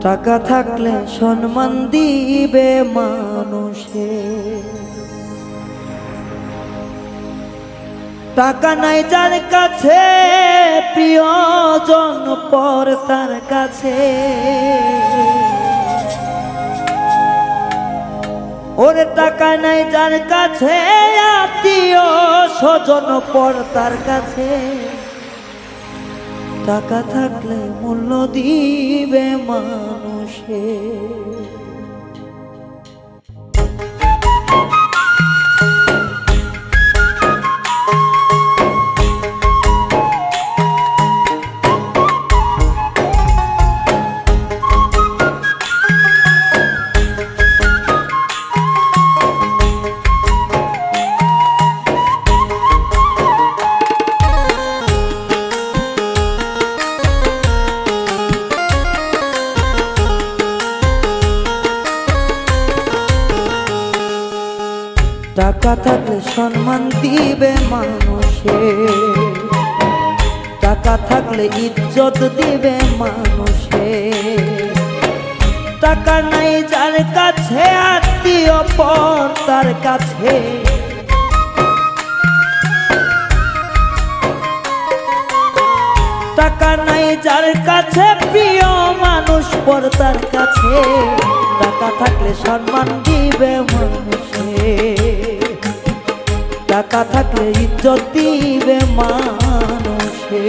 টাকা থাকলে সম্মান দিবে মানুষে, টাকা নাই যার কাছে প্রিয়জন পর তার কাছে, ওরে টাকা নাই যার কাছে আত্মীয় স্বজন পর তার কাছে, টাকা থাকলে মূল্য দিবে মানুষে। টাকা থাকলে সম্মান দিবে মানুষে, টাকা থাকলে ইজ্জত দিবে মানুষে, টাকা নাই যার কাছে আত্মীয় পর তার কাছে, টাকা নাই যার কাছে প্রিয় মানুষ পর তার কাছে, টাকা থাকলে সম্মান দিবে মানুষে, টাকা থাকলে ইজ্জত দিবে মানুষে।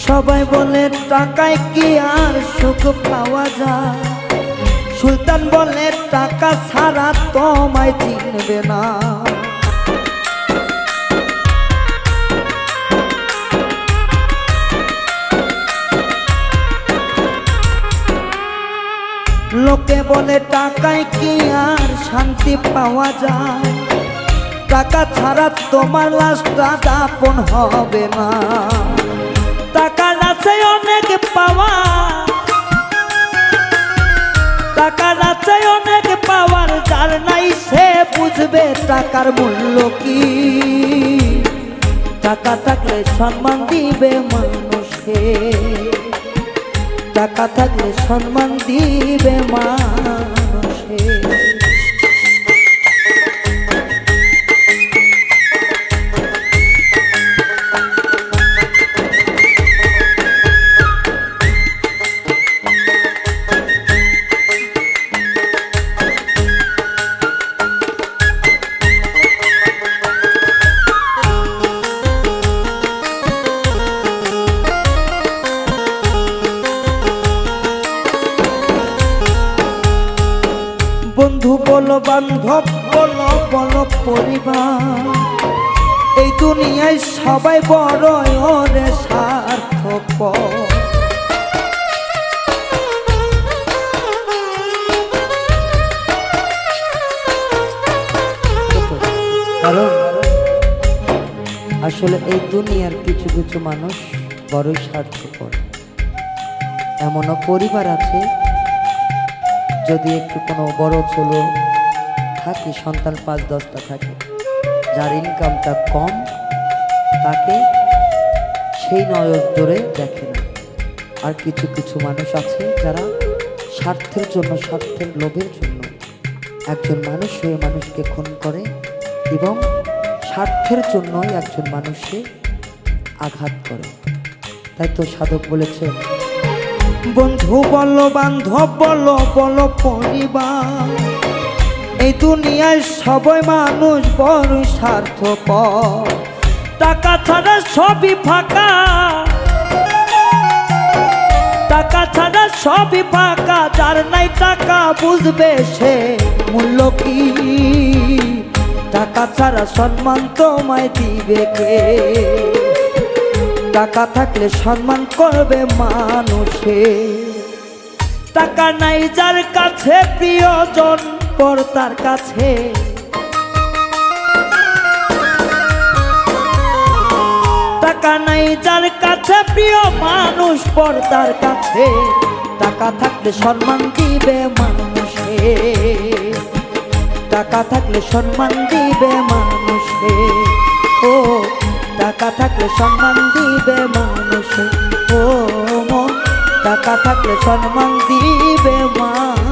সবাই বলে টাকায় কি আর সুখ পাওয়া যায়, সুলতান বলে টাকা ছাড়া তোমায় চিনবে না, লোকে বলে টাকায় কি আর শান্তি পাওয়া যায়, টাকা ছাড়া তোমার লাশটা দাফন হবে না, টাকা আছে অনেক পাওয়া, টাকা আছে অনেক পাওয়ার যার নাই সে বুঝবে টাকার মূল্য কি, টাকা থাকলে সম্মান দিবে মানুষে, টাকা থাকলে সম্মান দিবে মানুষে। বন্ধু বলো বান্ধব বলো বলো পরিবার, এই দুনিয়ায় সবাই বড় ওরে স্বার্থপর, কারণ আসলে এই দুনিয়ার কিছু কিছু মানুষ বড় স্বার্থপর, এমনও পরিবার আছে যদি একটু কোনো বড় ছোলো থাকে, সন্তান ৫-১০টা থাকে, যার ইনকামটা কম তাকে সেই নজরে দেখে না। আর কিছু কিছু মানুষ আছে যারা স্বার্থের জন্য, স্বার্থের লোভের জন্য একজন মানুষ হয়ে মানুষকে খুন করে এবং স্বার্থের জন্যই একজন মানুষকে আঘাত করে। তাই তো সাধক বলেছে, বন্ধু বলো বান্ধব বলো বলো পরিবার, এই দুনিয়ায় সবাই মানুষ বড় স্বার্থপর, টাকা ছাড়া সবই ফাঁকা, টাকা ছাড়া সবই ফাঁকা, যার নাই টাকা বুঝবে সে মূল্য কি। টাকা ছাড়া সম্মান তোমায় দিবে কে? টাকা থাকলে সম্মান করবে মানুষে। টাকা নাই যার কাছে প্রিয়জন পর তার কাছে, টাকা নাই যার কাছে প্রিয় মানুষ পর তার কাছে। টাকা থাকলে সম্মান দিবে মানুষে, টাকা থাকলে সম্মান দিবে মানুষে। ও টাকা থাকলে সম্মান দিবে মানুষে, ও মন টাকা থাকলে সম্মান দিবে মানুষ।